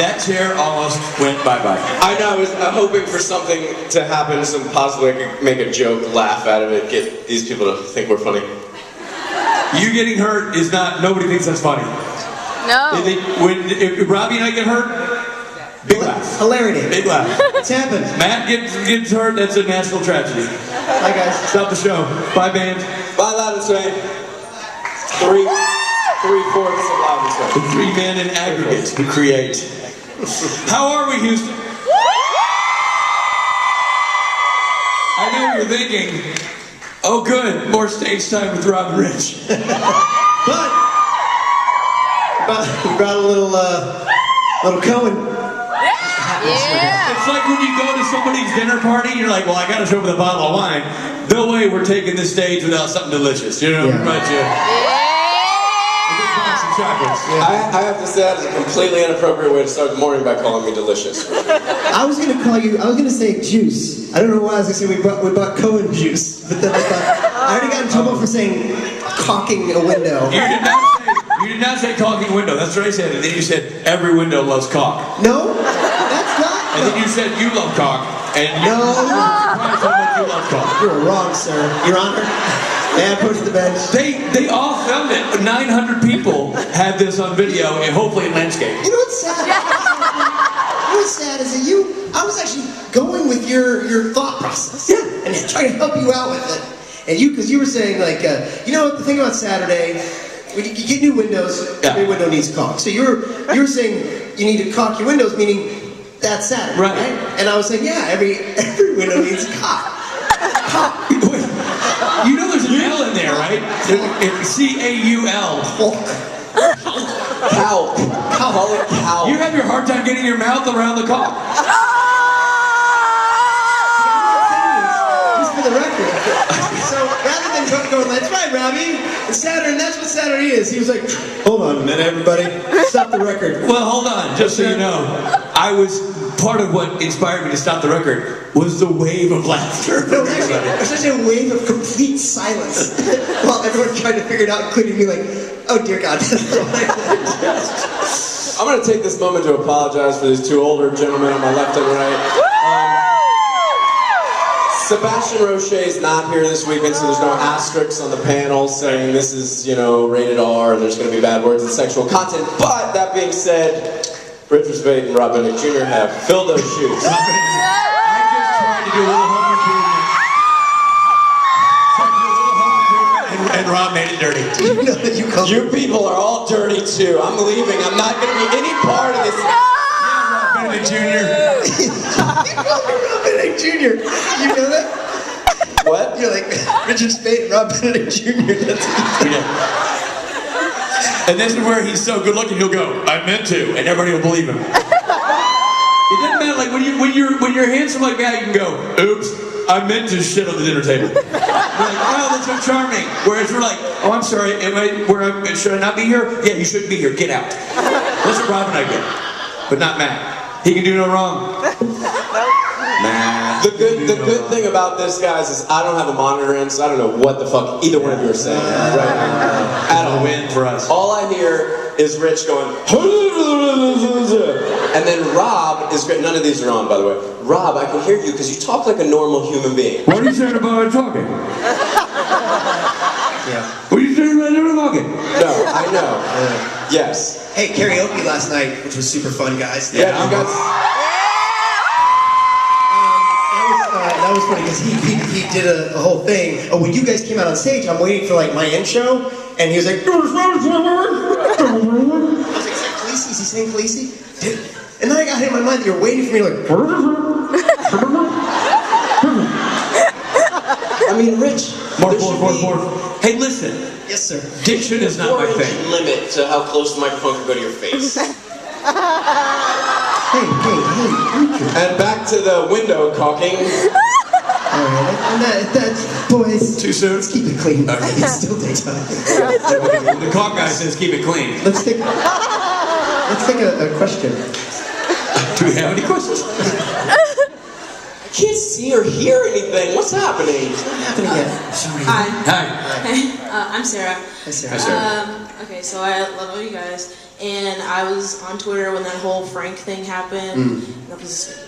that chair almost went bye-bye. I know, I was hoping for something to happen, so possibly I could make a joke, laugh out of it, get these people to think we're funny. You getting hurt is not, nobody thinks that's funny. No. If Robbie and I get hurt, big laugh. Hilarity. Big laugh. It's happened. Matt gets hurt, that's a national tragedy. Bye, guys. Stop the show. Bye, band. Bye, Loud and Swain. Three-fourths of Loud and Swain. The three men in aggregate who create. How are we, Houston? I know what you're thinking. Oh, good. More stage time with Rob and Rich. But we brought a little Cohen. Yeah. It's like when you go to somebody's dinner party, you're like, well, I gotta show up with a bottle of wine. No way we're taking this stage without something delicious. You know, Yeah. but a good box of chocolates. I have to say that is a completely inappropriate way to start the morning by calling me delicious. I was gonna say juice. I don't know why I was gonna say we bought Cohen juice, but then I thought I already got in trouble for saying caulking a window. You did not say caulking window. That's what I said. And then you said every window loves caulk. No, that's not. And then you said you love caulk. And you No. surprised how much you love caulk. You were wrong, sir. Your Honor. May I approach the bench? They all filmed it. 900 people had this on video, and hopefully in landscape. You know what's sad? You know what's sad is that I was actually going with your thought process. Yeah. And trying to help you out with it. And because you were saying like, you know what, the thing about Saturday, when you get new windows, every window needs caulk. So you were saying you need to caulk your windows, meaning that's Saturday, right? And I was saying, yeah, every window needs caulk. Caulk. You know there's an L in there, right? C-A-U-L. Cow. Call it cow. You have your hard time getting your mouth around the caulk. Just for the record. So rather than going, that's right, Robbie, it's Saturday, and that's what Saturday is. He was like, hold on a minute, everybody. Stop the record. Well, hold on, just so you know. Part of what inspired me to stop the record was the wave of laughter. No, actually, it was such a wave of complete silence while everyone tried to figure it out, including me, like, oh dear God. I'm going to take this moment to apologize for these two older gentlemen on my left and right. Sebastian Roche is not here this weekend, so there's no asterisks on the panel saying this is, rated R and there's going to be bad words and sexual content. But that being said, Richard Spade and Rob Benedict Jr. have filled those shoes. I just tried to do a little home improvement. And Rob made it dirty. You know that You people are all dirty too. I'm leaving. I'm not going to be any part of this. Rob Benedict Jr. Rob Benedict Jr. You know that? What? You're like, Richard Spade and Rob Benedict Jr. That's And this is where he's so good looking, he'll go, I meant to, and everybody will believe him. It doesn't matter, like when you're handsome like that, you can go, oops, I meant to shit on the dinner table. You're like, wow, that's so charming. Whereas we're like, oh, I'm sorry, should I not be here? Yeah, you shouldn't be here, get out. That's what Rob and I get, but not Matt. He can do no wrong. Matt. The good thing about this, guys, is I don't have a monitor in, so I don't know what the fuck either one of you are saying right now. At all. Win for us. All I hear is Rich going, and then Rob is great. None of these are on, by the way. Rob, I can hear you because you talk like a normal human being. What are you saying about talking? Yeah. What are you saying about talking? No, I know. Yes. Hey, karaoke last night, which was super fun, guys. Yeah, you guys. That was funny because he did a whole thing. Oh, when you guys came out on stage, I'm waiting for like my intro, and he was like, I was like, is that Khaleesi? Is he saying Khaleesi? And then I got hit in my mind that you're waiting for me like. I mean, Rich. More. Hey, listen. Yes, sir. Diction is not my thing. Limit to how close the microphone can go to your face. Hey, Richard. And back to the window caulking. Alright, that's, boys. Too soon? Let's keep it clean. Okay. It's still daytime. The caulk guy says keep it clean. Let's take a question. Do we have any questions? can't see or hear anything. What's happening? It's not happening yet. Hi. Hi. I'm Sarah. Hi, Sarah. Sarah. Okay, so I love all you guys, and I was on Twitter when that whole Frank thing happened. That was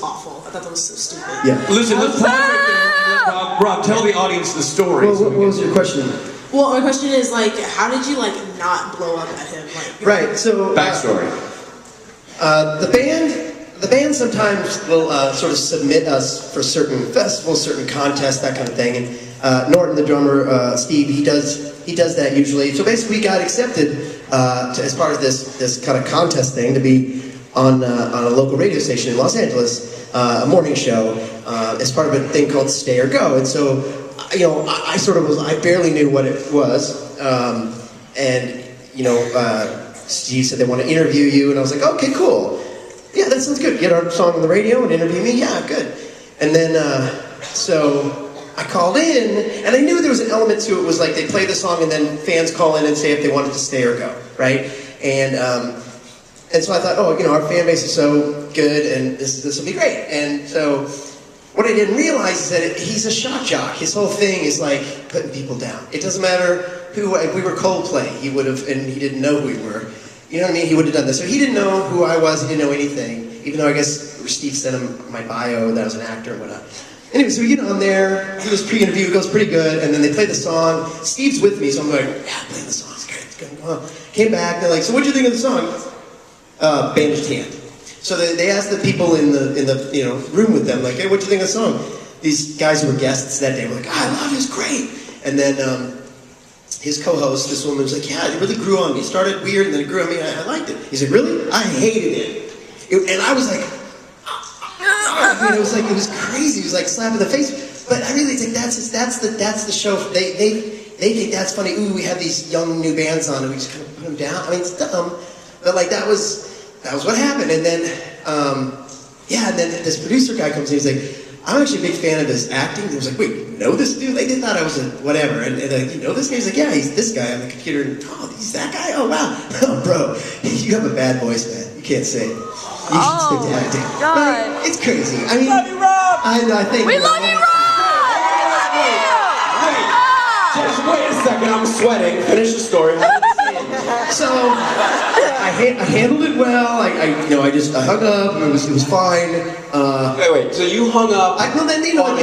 awful. I thought that was so stupid. Yeah. Listen, let's pause right there and let Rob, tell the audience the story. Well, what was your question? Well, my question is like, how did you like not blow up at him? Like, Right. So Backstory. The band sometimes will sort of submit us for certain festivals, certain contests, that kind of thing. And Norton, the drummer, Steve, he does that usually. So basically, we got accepted as part of this kind of contest thing to be on a local radio station in Los Angeles, a morning show, as part of a thing called Stay or Go. And so, I barely knew what it was, and Steve said they want to interview you, and I was like, okay, cool. Yeah, that sounds good. Get our song on the radio and interview me? Yeah, good. And then, so I called in, and I knew there was an element to it. It was like they play the song, and then fans call in and say if they wanted to stay or go, right? And so I thought, our fan base is so good, and this will be great. And so what I didn't realize is that he's a shock jock. His whole thing is like putting people down. It doesn't matter who, if we were Coldplay, he would have, and he didn't know who we were. You know what I mean? He would have done this. So he didn't know who I was, he didn't know anything, even though I guess Steve sent him my bio that I was an actor and whatnot. Anyway, so we get on there, do this pre-interview, it goes pretty good, and then they play the song. Steve's with me, so I'm like, yeah, play the song, it's great, it's good. Came back, they're like, so what'd you think of the song? Bandaged hand. So they asked the people in the room with them, like, hey, what'd you think of the song? These guys who were guests that day were like, I love it, it's great. And then his co-host, this woman, was like, yeah, it really grew on me. It started weird, and then it grew on me, and I liked it. He said, really? I hated it. And I was like, it was crazy. It was like slap in the face. But I really think that's the show. They think that's funny. Ooh, we have these young new bands on, and we just kind of put them down. I mean, it's dumb, but like that was what happened. And then and then this producer guy comes in. He's like, I'm actually a big fan of his acting. He was like, wait, you know this dude? Like, they thought I was a whatever. And like, you know this guy? He's like, yeah, he's this guy on the computer. And, oh, he's that guy? Oh, wow. Oh, bro, you have a bad voice, man. You can't sing. You should stick to acting. God. But it's crazy. I mean, Love you, Rob! I think... We love you, Rob! Just wait a second, I'm sweating. Finish the story. So, I handled it well. I hung up. It was fine. Wait. So you hung up on the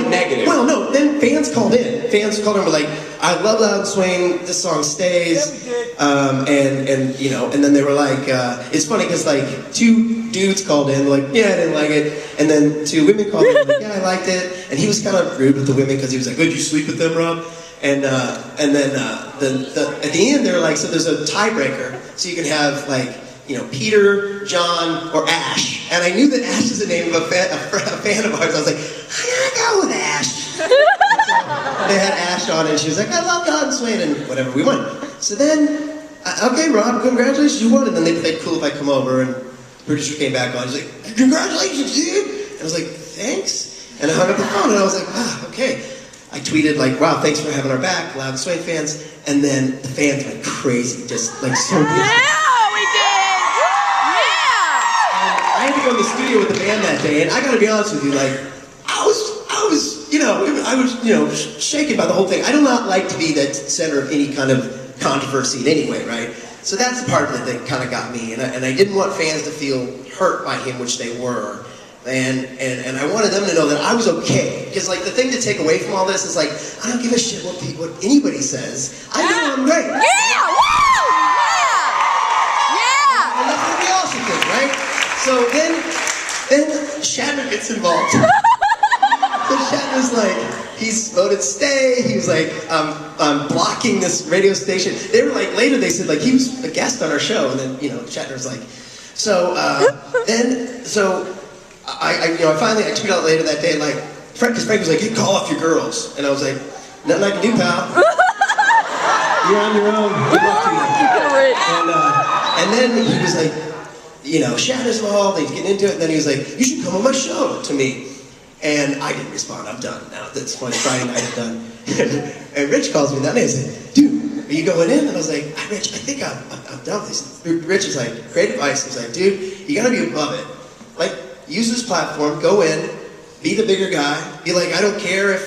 negative? Well, no. Then fans called in. Fans called in and were like, "I love Loud Swing. This song stays." And then they were like, "It's funny because like 2 dudes called in, like, yeah, I didn't like it," and then 2 women called in, like, yeah, I liked it. And he was kind of rude with the women because he was like, "Did you sleep with them, Rob?" And then at the end they're like, so there's a tiebreaker, so you can have like, Peter, John, or Ash. And I knew that Ash is the name of a fan of ours. I was like, I'm gonna go with Ash. So they had Ash on, and she was like, I love God and Swain, and whatever, we won. So then, okay, Rob, congratulations, you won. And then they played Cool If I Come Over, and the producer came back on. He's like, congratulations, dude. And I was like, thanks. And I hung up the phone, and I was like, ah, okay. I tweeted like, wow, thanks for having our back, Loud Sway fans. And then the fans went crazy, just like so busy. Yeah, we did! Yeah! And I had to go in the studio with the band that day, and I gotta be honest with you, like, I was shaken by the whole thing. I do not like to be the center of any kind of controversy in any way, right? So that's the part of it that kind of got me, and I didn't want fans to feel hurt by him, which they were. And I wanted them to know that I was okay. Because like the thing to take away from all this is like, I don't give a shit what anybody says. I know I'm right. Yeah! Woo! Yeah! And that's what we all should think, right? So then Shatner gets involved. So Shatner's like, he's voted stay. He was like, I'm blocking this radio station. They were like, later they said like, he was a guest on our show. And then, Shatner's like, I finally tweeted out later that day, like, because Frank was like, you call off your girls. And I was like, nothing I can do, pal. You're on your own. Good luck to you. And then he was like, Shatner's involved, he's getting into it. And then he was like, you should come on my show to me. And I didn't respond. I'm done now. That's funny. Friday night, I'm done. And Rich calls me that night and said, dude, are you going in? And I was like, Rich, I think I'm done with this. Rich is like, great advice. He's like, dude, you gotta be above it. Like, use this platform, go in, Be the bigger guy. Be like, I don't care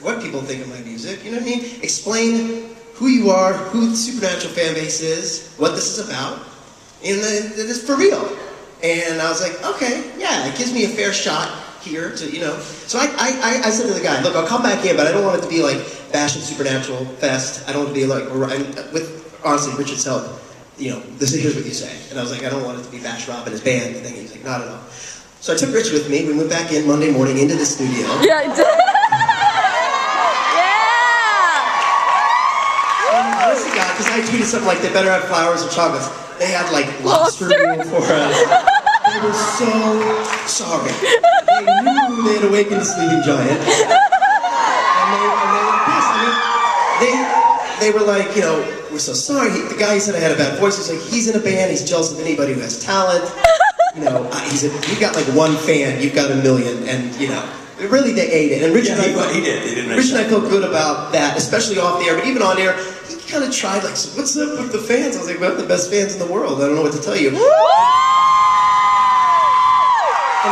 what people think of my music. You know what I mean? Explain who you are, who the Supernatural fan base is, what this is about, and it's for real. And I was like, okay, yeah, it gives me a fair shot here to, you know. So I said to the guy, look, I'll come back in, but I don't want it to be like bashing Supernatural Fest. I don't want it to be like, with, honestly, Richard's help, you know, here's what you say. And I was like, I don't want it to be Bash Rob and his band thing. He's like, not at all. So I took Rich with me. We went back in Monday morning into the studio. Yeah, I did. Honestly, God, because I tweeted something like, they better have flowers or chocolates. They had like lobster meal for us. They were so sorry. They knew they had awakened a sleeping giant. And they were pissed. I mean, they were like, you know, we're so sorry. The guy said I had a bad voice. He's like, he's in a band. He's jealous of anybody who has talent. You know, he said, you got like one fan. You've got a million. And, you know, really they ate it. And Rich and I felt good about that, especially off the air. But even on air, he kind of tried like, so what's up with the fans? I was like, well, the best fans in the world. I don't know what to tell you. And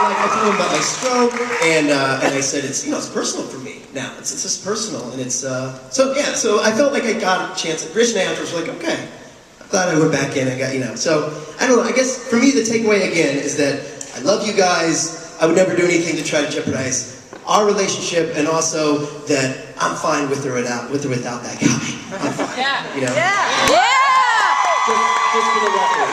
like I told him about my stroke, and I said it's, you know, it's personal for me now. It's just personal, and it's so I felt like I got a chance. Rich and I afterwards were like, okay, I'm glad I went back in and got, you know. So I don't know. I guess for me the takeaway again is that I love you guys. I would never do anything to try to jeopardize our relationship, and also that I'm fine with or without that guy. I'm fine. Yeah. You know. Yeah. Just for the record.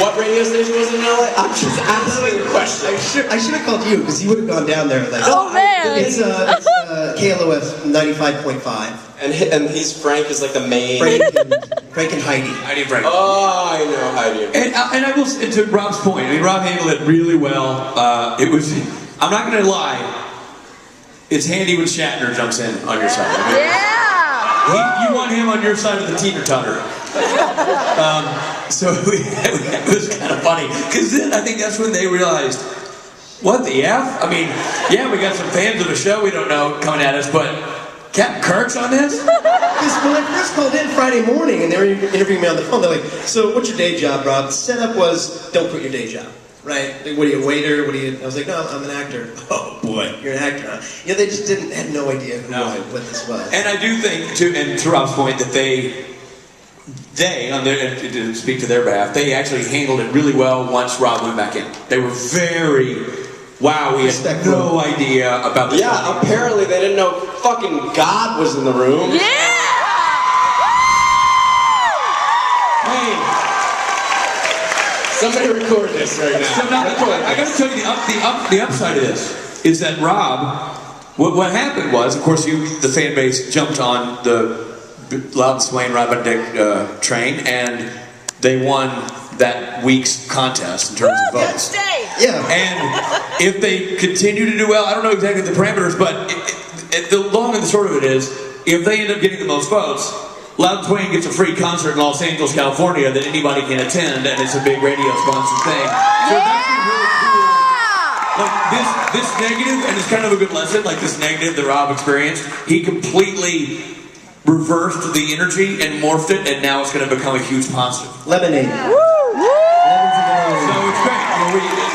What radio station was it in LA? I'm just asking a question. I should have called you because you would have gone down there. Like, Oh man. It's KLOF 95.5. And he's Frank is like the main. Frank and Heidi. Heidi and Frank. Oh, I know Heidi. And I will, and to Rob's point, I mean, Rob handled it really well. It was, I'm not going to lie, it's handy when Shatner jumps in on your side. I mean, you want him on your side of the teeter-totter. So it was kind of funny, because then I think that's when they realized, what the F? I mean, yeah, we got some fans of the show we don't know coming at us, but Captain Kirk's on this? Because when I first called in Friday morning and they were interviewing me on the phone, they're like, so what's your day job, Rob? The setup was, don't quit your day job, right? Like, what are you, a waiter? What are you? I was like, no, I'm an actor. Oh boy, you're an actor, huh? You know, they just had no idea what this was. And I do think, to Rob's point, that they on their, to speak to their behalf, they actually handled it really well once Rob went back in. They were very, wow, we had no idea about this. Yeah, apparently they didn't know fucking God was in the room. Yeah! Hey, somebody record this right now. So now, I got to tell you the upside of this is that Rob, what happened was, of course, the fan base jumped on the Loud and Swain Robin Dick train, and they won that week's contest in terms of votes. Yeah. And if they continue to do well, I don't know exactly the parameters, but the long and the short of it is, if they end up getting the most votes, Loud and Swain gets a free concert in Los Angeles, California that anybody can attend, and it's a big radio sponsored thing. So that's really cool. Like this negative, and it's kind of a good lesson, like this negative that Rob experienced, he completely reversed the energy and morphed it, and now it's going to become a huge positive. Lemonade. Yeah. So it's great.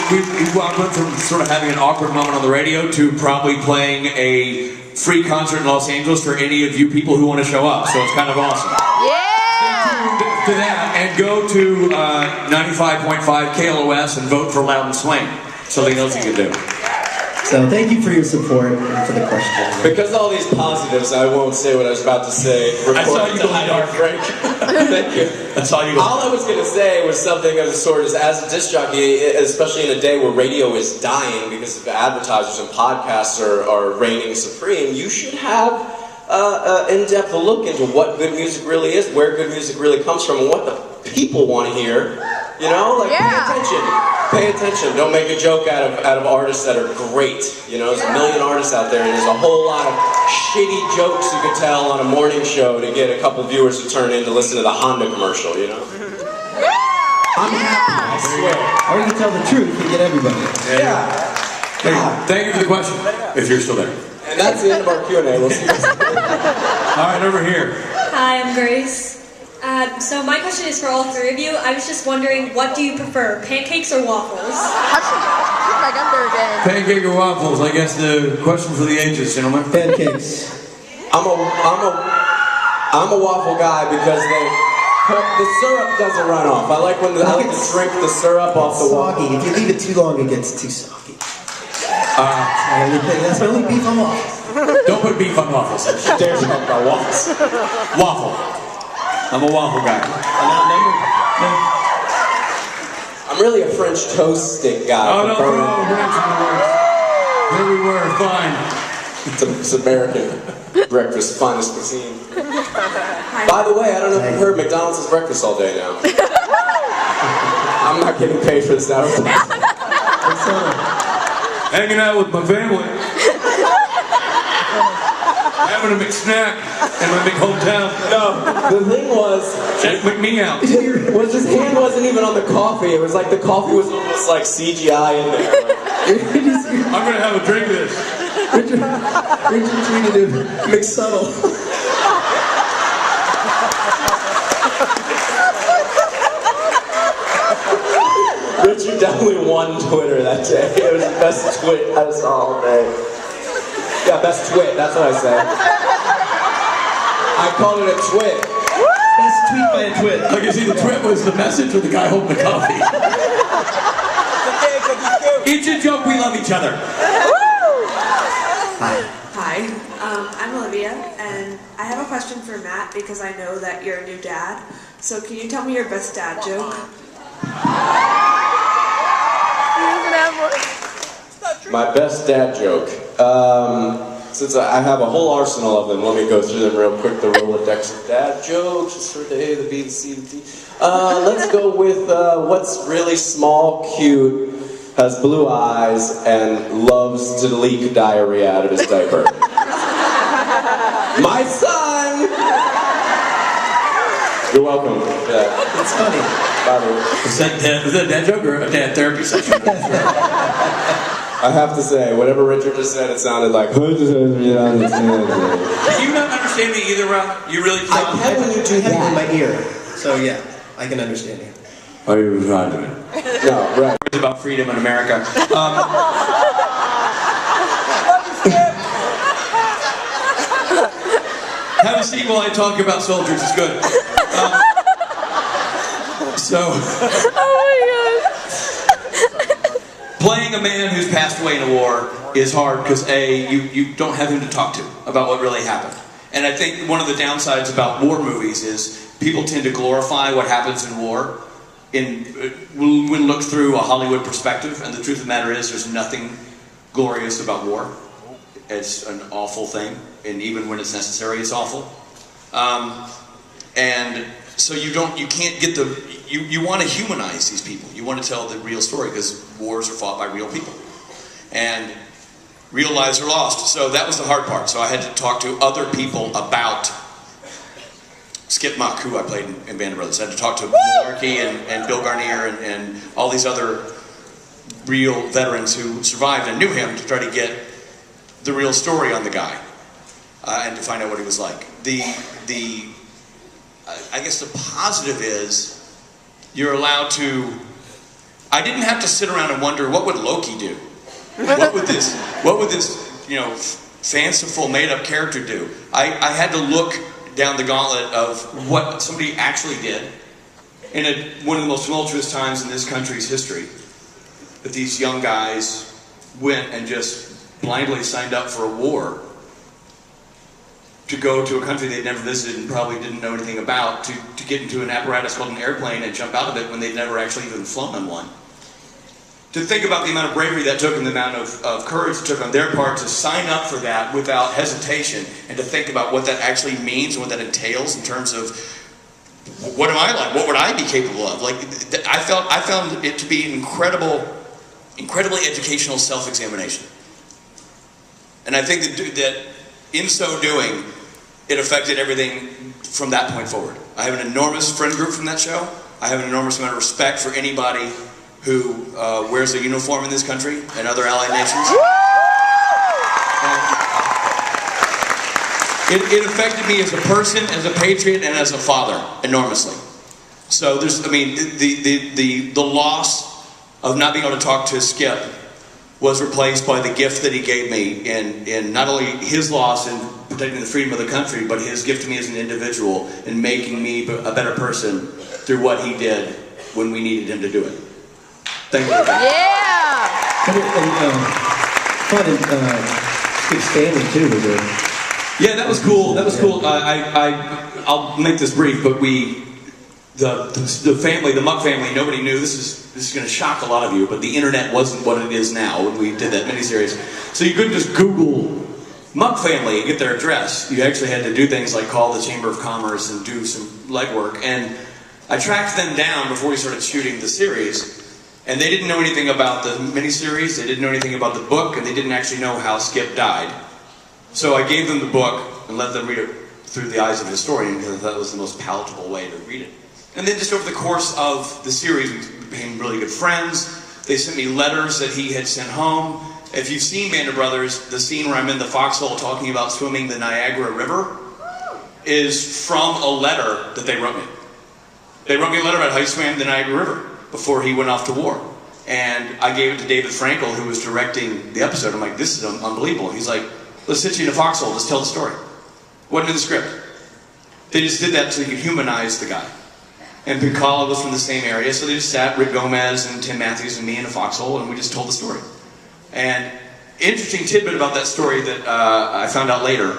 You know, we went from sort of having an awkward moment on the radio to probably playing a free concert in Los Angeles for any of you people who want to show up. So it's kind of awesome. Yeah! To that, and go to 95.5 KLOS and vote for Loud and Swain. Something else you can do. So thank you for your support and for the question. Because of all these positives, I won't say what I was about to say. I saw you go dark. Frank. Thank you. I saw you go. All I was going to say was something of the sort is, as a disc jockey, especially in a day where radio is dying because of advertisers and podcasts are reigning supreme, you should have an in-depth look into what good music really is, where good music really comes from, and what the people want to hear. You know, like, pay attention. Pay attention. Don't make a joke out of artists that are great. You know, there's a million artists out there, and there's a whole lot of shitty jokes you could tell on a morning show to get a couple viewers to turn in to listen to the Honda commercial, you know? I'm happy, I swear. Or you can tell the truth and get everybody. Yeah. Thank you for the question, if you're still there. And that's the end of our Q&A. We'll see you. All right, over here. Hi, I'm Grace. So my question is for all three of you. I was just wondering, what do you prefer, pancakes or waffles? Shoot my gun there again. Pancake or waffles? I guess the question for the ages, gentlemen. Pancakes. I'm a waffle guy because the syrup doesn't run off. I like when I like to drink the syrup off the waffle. Soggy. If you leave it too long, it gets too soggy. That's my only beef on waffles. Don't put beef on waffles. Dare talk about waffles. Waffle. I'm a waffle guy. I'm really a French toast stick guy. Oh, no, here we were, fine. It's American breakfast, finest cuisine. By the way, I don't know if you heard, McDonald's is breakfast all day now. I'm not getting paid for this advertising. Hanging out with my family. Having a McSnack in my big hometown. No, the thing was... Check me out. Was his hand wasn't even on the coffee. It was like the coffee was almost like CGI in there. I'm gonna have a drink of this. Richard treated him McSubtle. Richard definitely won Twitter that day. It was the best tweet I saw all day. Yeah, best twit, that's what I said. I called it a twit. Best tweet by a twit. Like you see, the twit was the message of the guy holding the coffee. It's a joke, we love each other. Hi, I'm Olivia, and I have a question for Matt because I know that you're a new dad. So can you tell me your best dad joke? My best dad joke. Since I have a whole arsenal of them, let me go through them real quick. The Rolodex of dad jokes, just for the A, the B, the C, the D. Let's go with what's really small, cute, has blue eyes, and loves to leak diarrhea out of his diaper. My son! You're welcome for that. It's funny. Is that a dad joke or a dad therapy session? I have to say, whatever Richard just said, it sounded like... Do you not understand me either, Rob? You really I can when you do I have it in that. my ear, so yeah, I can understand you. Oh, you were trying to it. No, right. It's about freedom in America. Have a seat while I talk about soldiers. It's good. Playing a man who's passed away in a war is hard because you don't have him to talk to about what really happened. And I think one of the downsides about war movies is people tend to glorify what happens in war when looked through a Hollywood perspective, and the truth of the matter is there's nothing glorious about war. It's an awful thing, and even when it's necessary, it's awful. And so you can't get you want to humanize these people. You want to tell the real story because wars are fought by real people. And real lives are lost. So that was the hard part. So I had to talk to other people about Skip Muck, who I played in Band of Brothers. I had to talk to Malarkey and Bill Garnier and all these other real veterans who survived and knew him to try to get the real story on the guy and to find out what he was like. I guess the positive is you're allowed to. I didn't have to sit around and wonder what would Loki do. What would this fanciful made-up character do? I had to look down the gauntlet of what somebody actually did in one of the most tumultuous times in this country's history. That these young guys went and just blindly signed up for a war to go to a country they'd never visited and probably didn't know anything about, to get into an apparatus called an airplane and jump out of it when they'd never actually even flown on one. To think about the amount of bravery that took and the amount of courage it took on their part to sign up for that without hesitation, and to think about what that actually means and what that entails in terms of what am I like, what would I be capable of? Like, I found it to be an incredibly educational self-examination. And I think that in so doing, it affected everything from that point forward. I have an enormous friend group from that show. I have an enormous amount of respect for anybody who wears a uniform in this country and other allied nations. It affected me as a person, as a patriot, and as a father enormously. So there's, I mean, the loss of not being able to talk to Skip was replaced by the gift that he gave me in not only his loss in protecting the freedom of the country, but his gift to me as an individual in making me a better person through what he did when we needed him to do it. Thank you. Yeah! Fun and Skip's family too was it? Yeah, that was cool. That was cool. I'll make this brief, but the family, the Muck family, nobody knew. This is going to shock a lot of you, but the internet wasn't what it is now when we did that miniseries. So you couldn't just Google Muck family and get their address. You actually had to do things like call the Chamber of Commerce and do some legwork. And I tracked them down before we started shooting the series, and they didn't know anything about the miniseries. They didn't know anything about the book, and they didn't actually know how Skip died. So I gave them the book and let them read it through the eyes of a historian because that was the most palatable way to read it. And then just over the course of the series, we became really good friends. They sent me letters that he had sent home. If you've seen Band of Brothers, the scene where I'm in the foxhole talking about swimming the Niagara River is from a letter that they wrote me. They wrote me a letter about how he swam the Niagara River before he went off to war. And I gave it to David Frankel, who was directing the episode. I'm like, this is unbelievable. He's like, let's sit you in a foxhole, just tell the story. Wasn't in the script. They just did that so they could humanize the guy. And Pincala was from the same area, so they just sat, Rick Gomez and Tim Matthews and me in a foxhole, and we just told the story. And interesting tidbit about that story that I found out later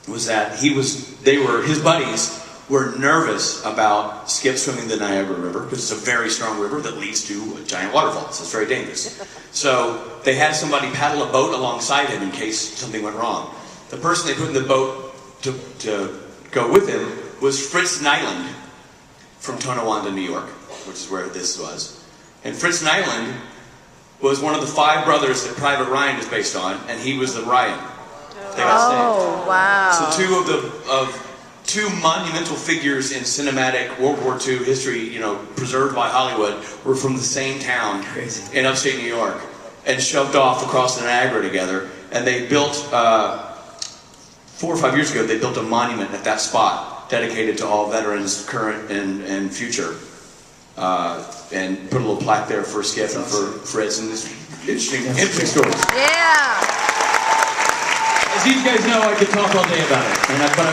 was that his buddies were nervous about Skip swimming the Niagara River because it's a very strong river that leads to a giant waterfall, so it's very dangerous. So they had somebody paddle a boat alongside him in case something went wrong. The person they put in the boat to go with him was Fritz Nyland from Tonawanda, New York, which is where this was. And Fritz Nyland was one of the 5 brothers that Private Ryan is based on, and he was the Ryan. They got saved. Oh, wow. So two monumental figures in cinematic World War II history, preserved by Hollywood, were from the same town in upstate New York, and shoved off across the Niagara together. And they built, 4 or 5 years ago, they built a monument at that spot dedicated to all veterans, current and future, and put a little plaque there for Skip and for Fritz, and this interesting stories. Yeah! As these guys know, I could talk all day about it.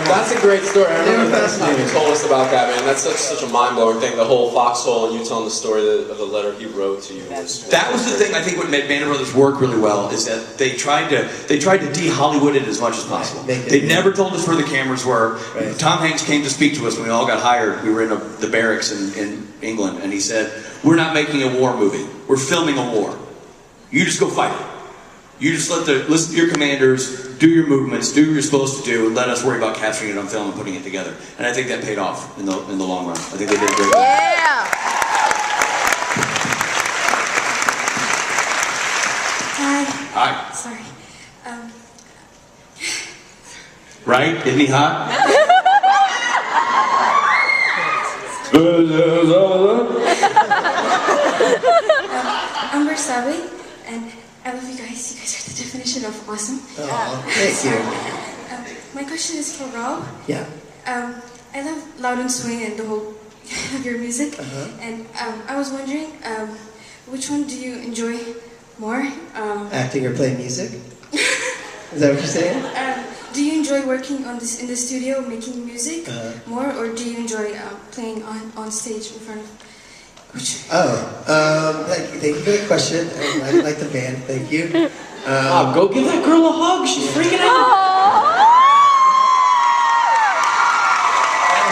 That's a great story. I remember the first time you told us about that, man. That's such a mind-blowing thing. The whole foxhole and you telling the story of the letter he wrote to you. That was the thing I think what made Band of Brothers work really well is that they tried to de-Hollywood it as much as possible. They never told us where the cameras were. Right. Tom Hanks came to speak to us when we all got hired. We were in the barracks in England, and he said, "We're not making a war movie. We're filming a war. You just go fight it. You just listen to your commanders, do your movements, do what you're supposed to do, and let us worry about capturing it on film and putting it together." And I think that paid off in the long run. I think they did a great job. Yeah! Hi. Hi. Sorry. Right? Isn't he hot? I'm Bersabe, and I love you guys. You guys are the definition of awesome. Oh, thank you. My question is for Rob. Yeah. I love Loud and Swing and the whole of your music. And I was wondering, which one do you enjoy more? Acting or playing music? Is that what you're saying? Do you enjoy working in the studio, making music more, or do you enjoy playing on stage in front of? Thank you for the question. I like the band. Thank you. Go give that girl a hug. She's freaking out.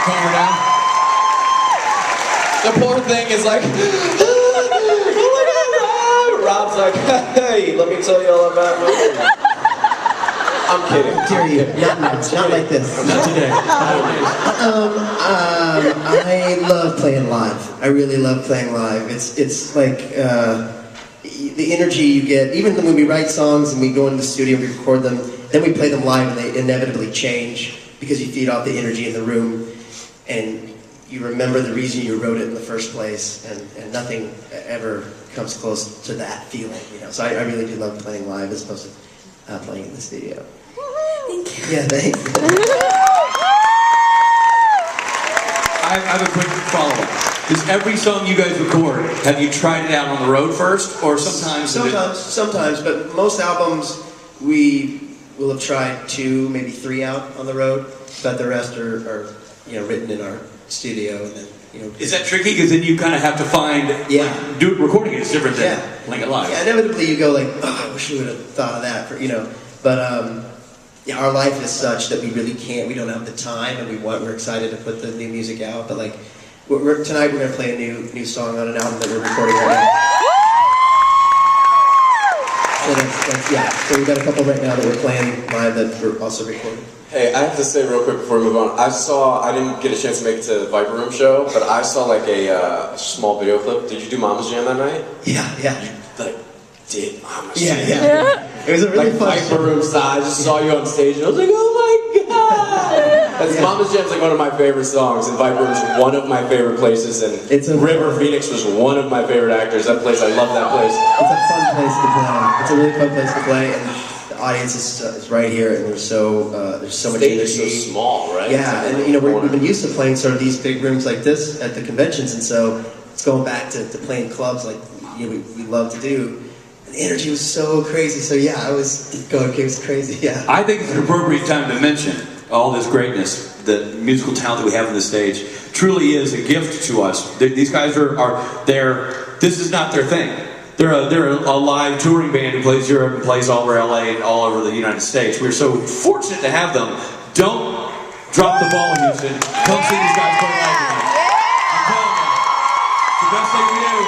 Calm her down. The poor thing is like, Rob's like, hey, let me tell you all about me. I'm kidding. Dear you, not like this. Not today. I love playing live. I really love playing live. It's like the energy you get, even when we write songs and we go into the studio and we record them, then we play them live and they inevitably change because you feed off the energy in the room and you remember the reason you wrote it in the first place, and nothing ever comes close to that feeling, So I really do love playing live as opposed to playing in the studio. Thank you. Yeah, thanks. I have a quick follow-up. Does every song you guys record, have you tried it out on the road first, or sometimes? Sometimes, but most albums we will have tried 2, maybe 3 out on the road, but the rest are written in our studio, and then Is that tricky? Because then you kind of have to find. Yeah. Recording it is different than playing it live. Yeah, inevitably you go like, oh, I wish we would have thought of that, But yeah, our life is such that we really can't. We don't have the time, and we're excited to put the new music out. But like, tonight we're gonna play a new song on an album that we're recording right now. So we've got a couple right now that we're playing live that we're also recording. Hey, I have to say real quick before we move on, I didn't get a chance to make it to the Viper Room show, but I saw like a small video clip. Did you do Mama's Jam that night? Yeah. You did Mama's Jam. Yeah. It was a really fun Viper Room style. I just saw you on stage and I was like, oh my god! Mama's Jam's like one of my favorite songs, and Viper Room is one of my favorite places, and River Phoenix was one of my favorite actors. That place, I love that place. It's a fun place to play. It's a really fun place to play, and the audience is right here, and there's so much energy. Stage is so small, right? Yeah, and we've been used to playing sort of these big rooms like this at the conventions, and so it's going back to playing clubs like we love to do. The energy was so crazy, so yeah, I was going, it was crazy, yeah. I think it's an appropriate time to mention all this greatness, the musical talent that we have on the stage. Truly is a gift to us. These guys this is not their thing. They're a live touring band who plays Europe and plays all over LA and all over the United States. We're so fortunate to have them. Don't drop the ball, Houston. Come see these guys play live tonight. I'm telling you, it's the best thing we do.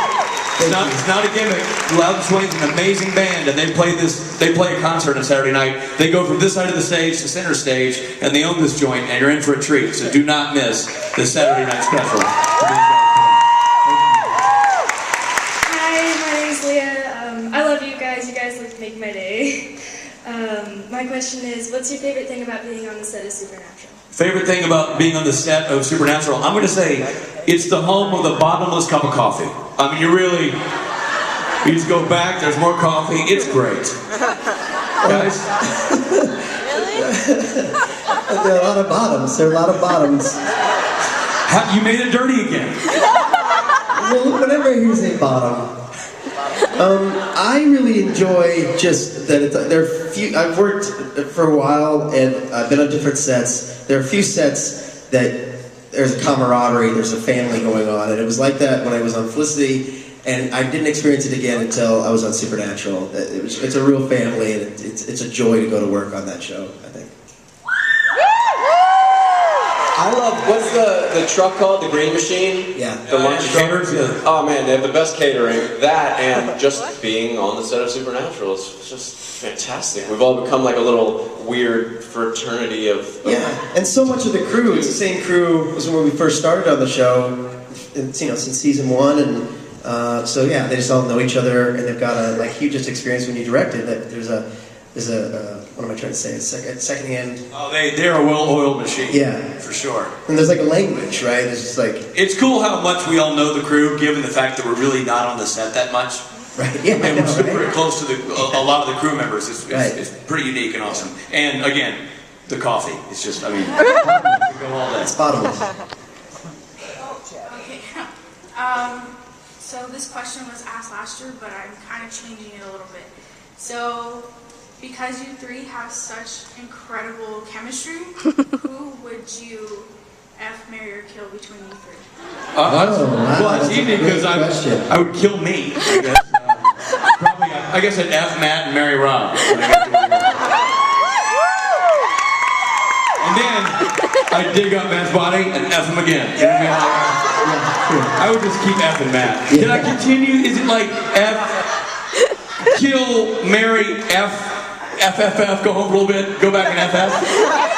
It's not a gimmick. Loud Swain's an amazing band, and they play a concert on Saturday night. They go from this side of the stage to center stage, and they own this joint, and you're in for a treat. So do not miss the Saturday night special. I love you guys. You guys make my day. My question is, what's your favorite thing about being on the set of Supernatural? Favorite thing about being on the set of Supernatural? I'm going to say it's the home of the bottomless cup of coffee. I mean, you just go back, there's more coffee, it's great. Guys? There are a lot of bottoms. You made it dirty again. Well, whenever I hear you say bottom, I really enjoy just that I've worked for a while and I've been on different sets. There are a few sets that there's a camaraderie, there's a family going on, and it was like that when I was on Felicity, and I didn't experience it again until I was on Supernatural. It's a real family, and it's a joy to go to work on that show, I think. I love, what's the truck called? The Green Machine? Yeah. The lunch truck? Yeah. Oh man, they have the best catering. That and just being on the set of Supernatural, it's just fantastic. We've all become like a little weird fraternity of Yeah, and so much of the crew, it's the same crew as when we first started on the show, since season 1, and so yeah, they just all know each other, and they've got a huge experience when you direct it. That there's a what am I trying to say? Secondhand. Oh, they're a well-oiled machine. Yeah, for sure. And there's like a language, right? There's just like. It's cool how much we all know the crew, given the fact that we're really not on the set that much. Right. Yeah. And we're super close to a lot of the crew members. It's pretty unique and awesome. And again, the coffee. It's just, we go all day. It's bottomless. Okay. So this question was asked last year, but I'm kind of changing it a little bit. So, because you three have such incredible chemistry, who would you F, marry, or kill between you three? Well, it's easy because I would kill me, I guess. Probably, I guess I'd F Matt and marry Rob. And then I'd dig up Matt's body and F him again. You know what I mean? I would just keep F and Matt. Can I continue? Is it like F, kill, marry, F, FFF, go home for a little bit, go back and FF?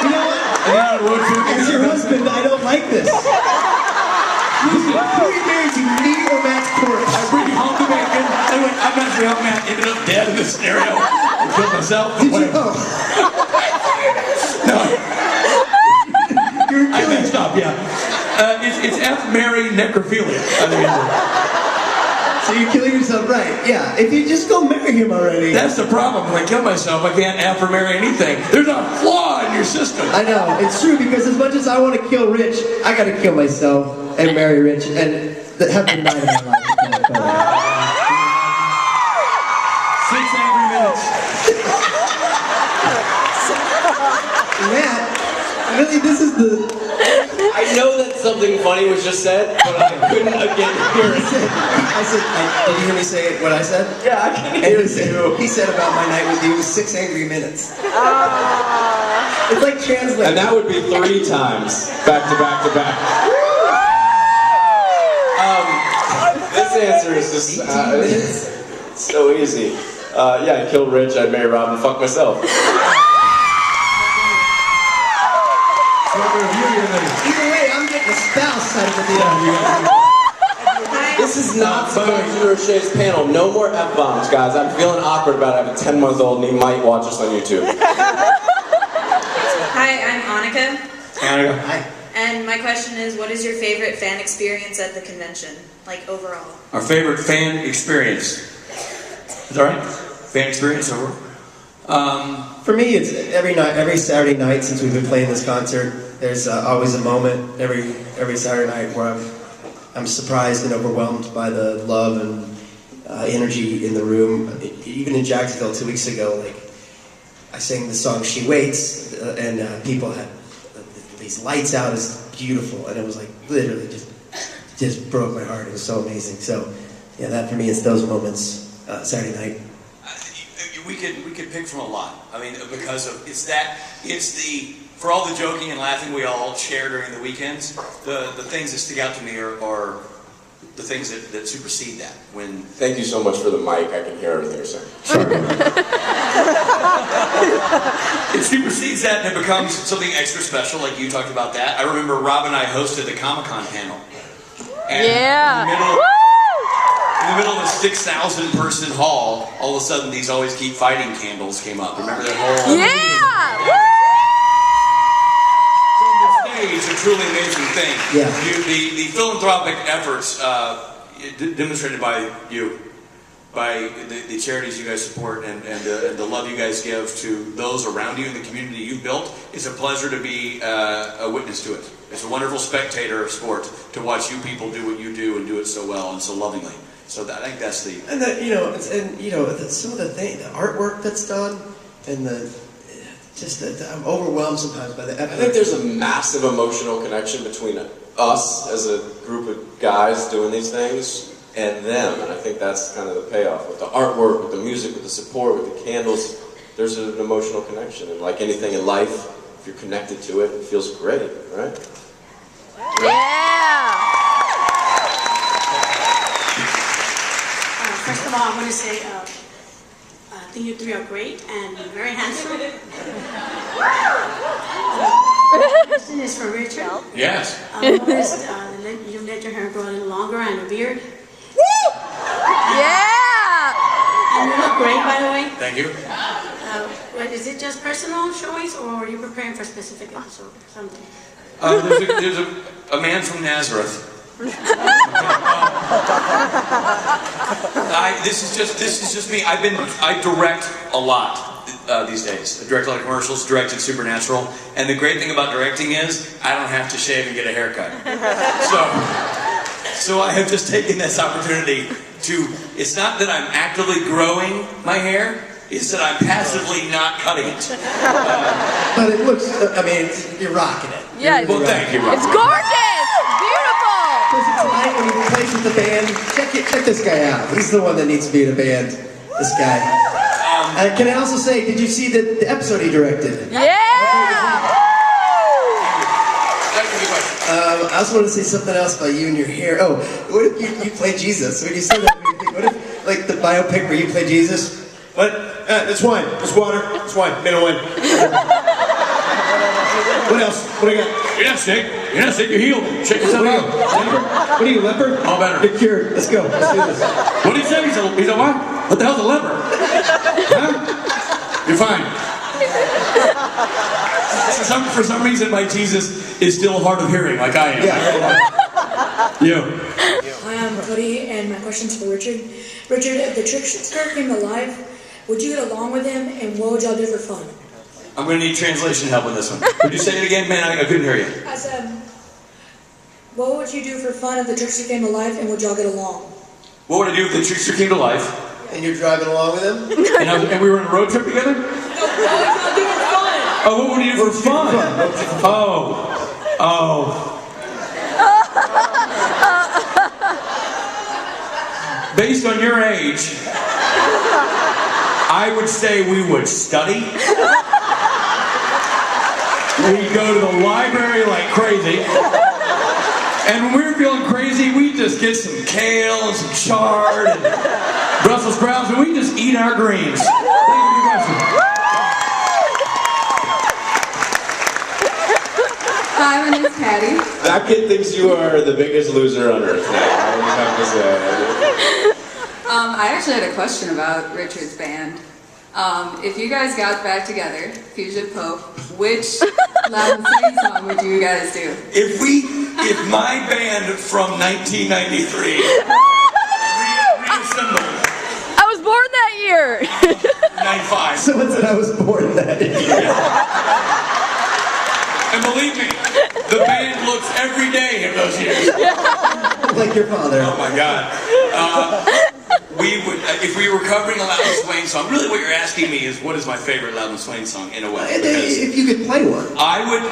You know what? And then on a road trip. As your husband, I don't like this. Who are you married to, me or Matt's corpse? I bring you home to bacon. Anyway, I'm not sure how Matt ended up dead in this scenario. I killed myself. Did you? Oh. No. I messed up, yeah. It's F, Mary, necrophilia. So you're killing yourself, right? Yeah. If you just go marry him already. That's the problem. When I kill myself, I can't after marry anything. There's a flaw in your system. I know, it's true, because as much as I want to kill Rich, I gotta kill myself and marry Rich and have the night of my life. 6 angry minutes. Matt, really, this is the... I know that something funny was just said, but I couldn't again hear it. I said, did you hear me say what I said? Yeah, I can And hear he said about my night with you was 6 angry minutes. It's like translating. And that would be 3 times, back to back to back. This answer is just it's so easy. Yeah, I killed Rich, I'd marry Rob and fuck myself. Either way, I'm getting a spouse out of the deal. This is not Sebastian Roche's panel. No more F-bombs, guys. I'm feeling awkward about it. I have a 10-month-old and he might watch us on YouTube. Hi, I'm Annika. Annika. Hi. And my question is, what is your favorite fan experience at the convention? Like, overall? Our favorite fan experience. Is that right? Fan experience overall? For me, it's every Saturday night since we've been playing this concert. There's always a moment every Saturday night where I'm surprised and overwhelmed by the love and energy in the room. Even in Jacksonville 2 weeks ago, like I sang the song "She Waits," and people had these lights out. It's beautiful, and it was like literally just broke my heart. It was so amazing. So yeah, that for me is those moments Saturday night. We could pick from a lot. I mean, because of for all the joking and laughing we all share during the weekends, the things that stick out to me are the things that supersede that. When Thank you so much for the mic. I can hear everything you're saying. it supersedes that and it becomes something extra special, like you talked about that. I remember Rob and I hosted the Comic-Con panel. And in the middle of a 6,000 person hall, all of a sudden these Always Keep Fighting candles came up. Remember that whole... It's a truly amazing thing. Yeah. The philanthropic efforts demonstrated by you, by the charities you guys support and the love you guys give to those around you in the community you've built, it's a pleasure to be a witness to it. It's a wonderful spectator of sport to watch you people do what you do and do it so well and so lovingly. So I think that's the... And some of the artwork that's done, and I'm overwhelmed sometimes by the. I think there's a massive emotional connection between us as a group of guys doing these things and them, and I think that's kind of the payoff with the artwork, with the music, with the support, with the candles. There's an emotional connection, and like anything in life, if you're connected to it, it feels great, right? First of all, I want to say I think you 3 are great and very handsome. Question is for Richard. Yes. You let your hair grow a little longer and a beard. And you look great, by the way. Thank you. Is it just personal showings, or are you preparing for a specific episode or something? There's a man from Nazareth. This is just me. I direct a lot these days. I direct a lot of commercials, directed Supernatural, and the great thing about directing is I don't have to shave and get a haircut. So I have just taken this opportunity to. It's not that I'm actively growing my hair. It's that I'm passively not cutting it. But it looks. I mean, you're rocking it. Yeah. Well, thank you, Rob. It's gorgeous. Beautiful. Tonight when he plays with the band, check this guy out. He's the one that needs to be in a band. This guy. Can I also say, did you see the episode he directed? Yeah. I also want to say something else about you and your hair. Oh, what if you play Jesus? When you say that, what if, like the biopic where you play Jesus? What? It's wine. It's water. It's wine. Made of wine. What else? What do you got? You're not sick. You're not sick. You're healed. Check yourself out. Leper? What are you, leper? All better. You're cured. Let's go. Let's do this. What did he say? He's a what? What the hell's a leper? Huh? You're fine. For some reason, my Jesus is still hard of hearing, like I am. Yeah. You. Cody, and my question's for Richard. Richard, if the trickster came alive, would you get along with him, and what would y'all do for fun? I'm going to need translation help with this one. Could you say it again? Man, I couldn't hear you. I said, what would you do for fun if the trickster came alive, and would y'all get along? What would I do if the trickster came to life? And you're driving along with him? And we were on a road trip together? No, what would y'all do for fun? Oh, what would we do for fun? Based on your age, I would say we would study. We'd go to the library like crazy. And when we were feeling crazy, we'd just get some kale and some chard and Brussels sprouts, and we'd just eat our greens. Thank you for your question. Hi, my name's Patty. That kid thinks you are the biggest loser on earth now. I just have to say. I actually had a question about Richard's band. If you guys got back together, Fusion Pope, which Loud and Sweet song would you guys do? If my band from 1993 reassembled. I was born that year. 95. Someone said I was born that year. And believe me, the band looks every day of those years. Like your father. Oh my God. We would, if we were covering a Loud and Swain song, really what you're asking me is what is my favorite Loud and Swain song in a way. If you could play one. I would.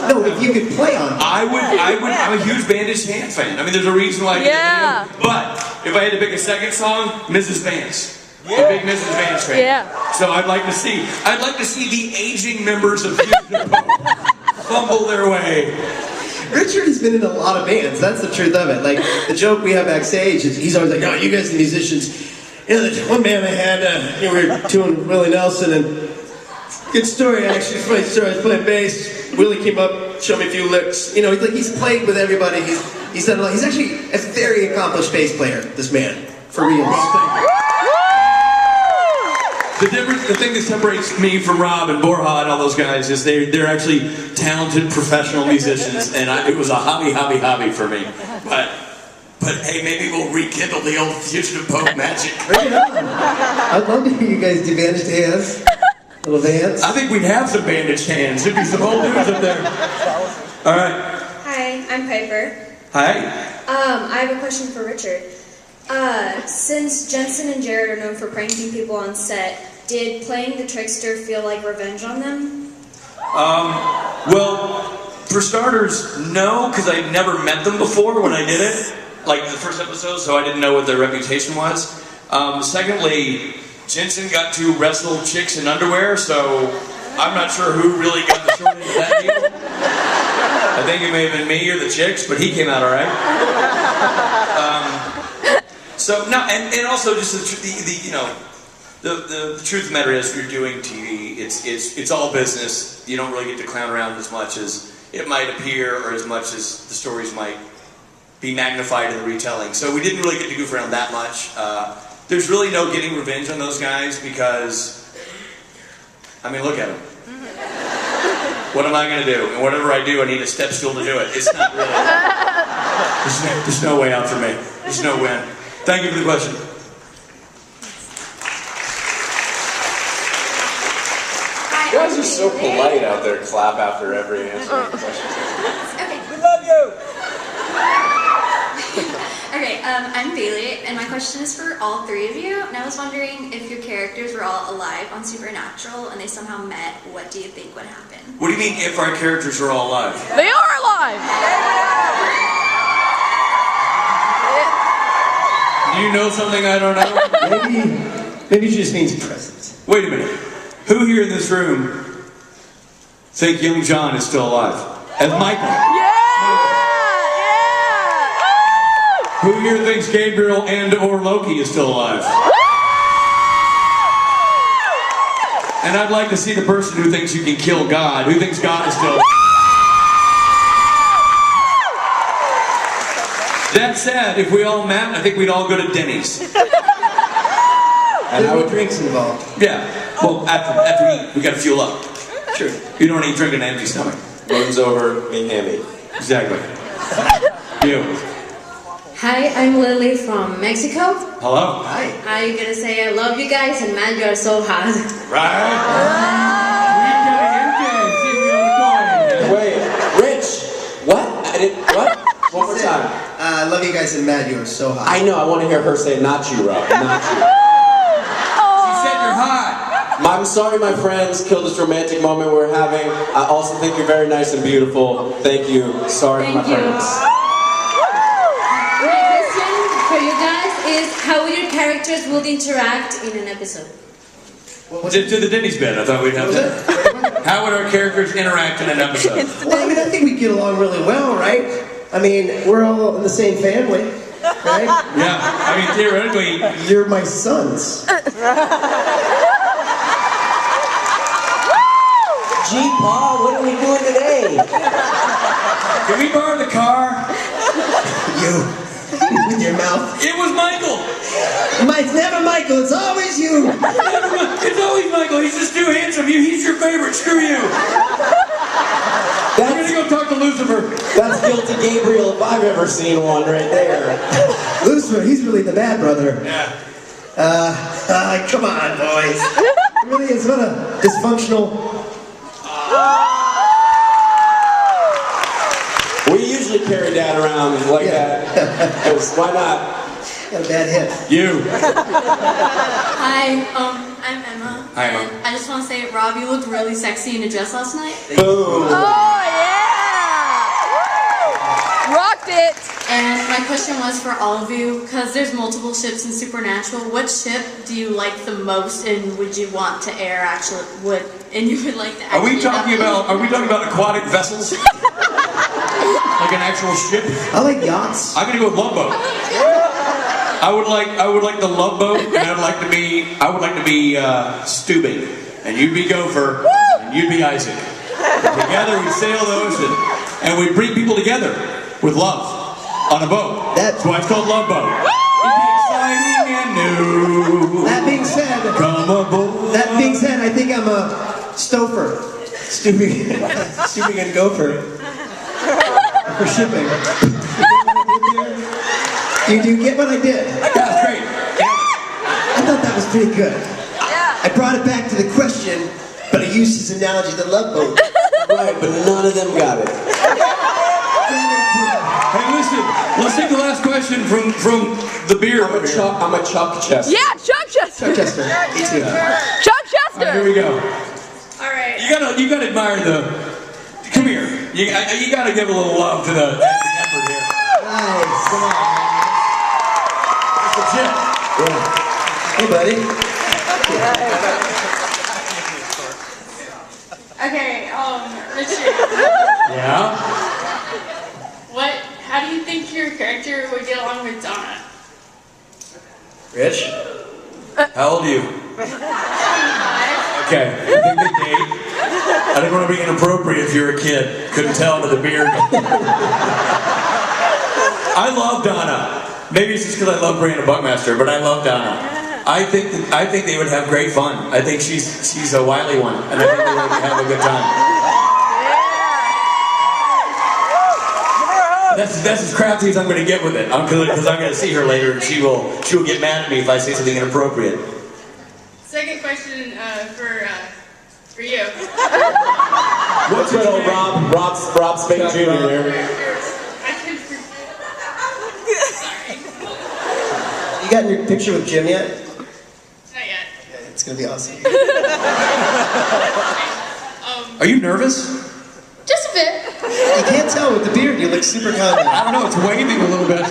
No, if you could play on it. I'm a huge Bandage Hand fan. I mean, there's a reason why I did the video. But if I had to pick a second song, Mrs. Vance. A big Mrs. Vance fan. Yeah. So I'd like to see the aging members of Fusion Pope fumble their way. Richard has been in a lot of bands. That's the truth of it. Like, the joke we have backstage is he's always like, no, you guys are musicians. You know, the one band I had, we were doing Willie Nelson, and good story, actually. Funny story. I was playing bass. Willie came up, showed me a few licks. You know, he's played with everybody. He's done a lot. He's actually a very accomplished bass player, this man. For real. The thing that separates me from Rob and Borja and all those guys is they're actually talented professional musicians, and it was a hobby for me. But hey, maybe we'll rekindle the old Fusion Pope magic. Bring it on. I'd love to hear you guys do bandaged hands. Little Vance. I think we'd have some bandaged hands. There'd be some old dudes up there. All right. Hi, I'm Piper. Hi. I have a question for Richard. Since Jensen and Jared are known for pranking people on set, did playing the trickster feel like revenge on them? Well, for starters, no, because I'd never met them before when I did it, like the first episode, so I didn't know what their reputation was. Secondly, Jensen got to wrestle chicks in underwear, so I'm not sure who really got the short end of that deal. I think it may have been me or the chicks, but he came out all right. So no, and also just the truth of the matter is, if you're doing TV, it's all business. You don't really get to clown around as much as it might appear, or as much as the stories might be magnified in the retelling. So we didn't really get to goof around that much. There's really no getting revenge on those guys because, I mean, look at them. What am I going to do? And whatever I do, I need a step stool to do it. It's not really. There's no way out for me. There's no win. Thank you for the question. You guys are so polite out there. Clap after every answer. Okay. We love you. Okay, I'm Bailey, and my question is for all three of you. And I was wondering if your characters were all alive on Supernatural and they somehow met, what do you think would happen? What do you mean if our characters are all alive? They are alive! Do you know something I don't know? Maybe she just means presence. Wait a minute. Who here in this room think young John is still alive? As Michael? Yeah! Who here thinks Gabriel and or Loki is still alive? And I'd like to see the person who thinks you can kill God. Who thinks God is still alive? That said, if we all met, I think we'd all go to Denny's. And how would drinks involved? Yeah. Well, after we eat, we gotta fuel up. Sure. You don't want to eat drink on an empty stomach. Moon's over, me, Hammy. Exactly. You. Hi, I'm Lily from Mexico. Hello. Hi. I'm gonna say I love you guys, and man, you are so hot. Right. Wait, Rich, what? What? One more time. I love you guys, and Matt, you are so hot. I know, I want to hear her say, not you, Rob, not you. She said you're hot. I'm sorry, my friends, killed this romantic moment we're having. I also think you're very nice and beautiful. Thank you. Sorry, my friends. My question for you guys is how your characters would interact in an episode. To the Denny's bit, I thought we'd have that. How would our characters interact in an episode? Well, I mean, I think we get along really well, right? I mean, we're all in the same family, right? Yeah, I mean, theoretically... You're my sons. Gee, Paul, what are we doing today? Can we borrow the car? You. With your mouth. It was Michael. It's never Michael, it's always you. It's always Michael. He's just too handsome. He's your favorite. Screw you. I'm gonna go talk to Lucifer. That's Guilty Gabriel if I've ever seen one right there. Lucifer, he's really the bad brother. Yeah. Come on, boys. It really is what a dysfunctional... We usually carry Dad around like that. 'Cause why not? Got a bad hip. You. Hi, I'm Emma. Hi, Emma. And I just want to say, Rob, you looked really sexy in a dress last night. Boom. Oh, yeah! Rocked it! And my question was for all of you, because there's multiple ships in Supernatural. What ship do you like the most, and would you want to air actually? You would like to? Are we talking about aquatic vessels? Like an actual ship? I like yachts. I'm gonna go with love boat. I would like the love boat, and I would like to be Stubing, and you'd be Gopher, and you'd be Isaac. And together we'd sail the ocean, and we'd bring people together with love on a boat. That's why it's called Love Boat. It'd be exciting and new. That being said, come aboard. That being said, I think I'm a Stouffer. Stubing and Gopher. For shipping. Do you get what I did? That's great. I thought that was pretty good. I brought it back to the question, but I used his analogy, the love boat. Right, but none of them got it. Hey, listen, let's take the last question from the beer. I'm a Chuck Chester. Yeah, Chuck Chester. Chuck Chester. Me too. Chuck Chester. All right, here we go. All right. You gotta admire the. Come here. You gotta give a little love to the effort here. Nice. Come on. That's legit. Yeah. Hey, buddy. Okay, Richard. Yeah. How do you think your character would get along with Donna? Rich? How old are you? Okay. I think they date. I didn't want to be inappropriate if you're a kid. Couldn't tell with the beard. I love Donna. Maybe it's just because I love Brandon Buckmaster, but I love Donna. I think they would have great fun. I think she's a wily one, and I think they would have a good time. That's as crafty as I'm going to get with it. Because I'm going to see her later, and she will get mad at me if I say something inappropriate. Second question for you. What's good old Rob Spade Jr. here? Sorry. You got your picture with Jim yet? Not yet. Yeah, it's gonna be awesome. Are you nervous? Just a bit. You can't tell with the beard. You look super confident. I don't know. It's waving a little bit.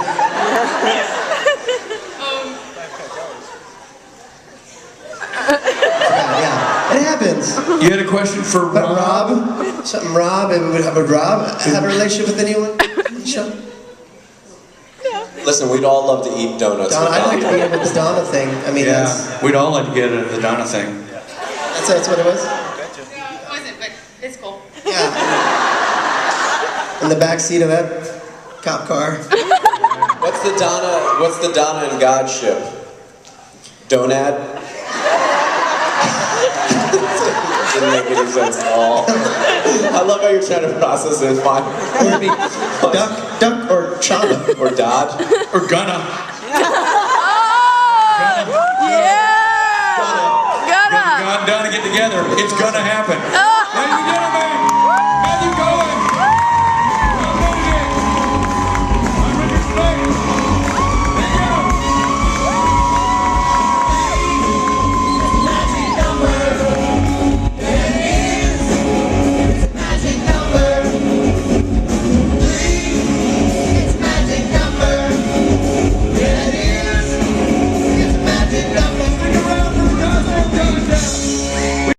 Yeah, it happens. You had a question for Rob? Something Rob? Would Rob have a relationship with anyone? Listen, we'd all love to eat donuts. I'd like to be in with the Donna thing. I mean, yeah, we'd all like to get into the Donna thing. That's what it was? No, it wasn't, but it's cool. Yeah. In the back seat of that cop car. What's the Donna and God ship? Donad? didn't make any sense at all. I love how you're trying to process it. It's fine. Kirby, duck or chana. Or dodge. Or gonna. Yeah! Gonna! Gonna get together. It's gonna happen. Ladies and gentlemen,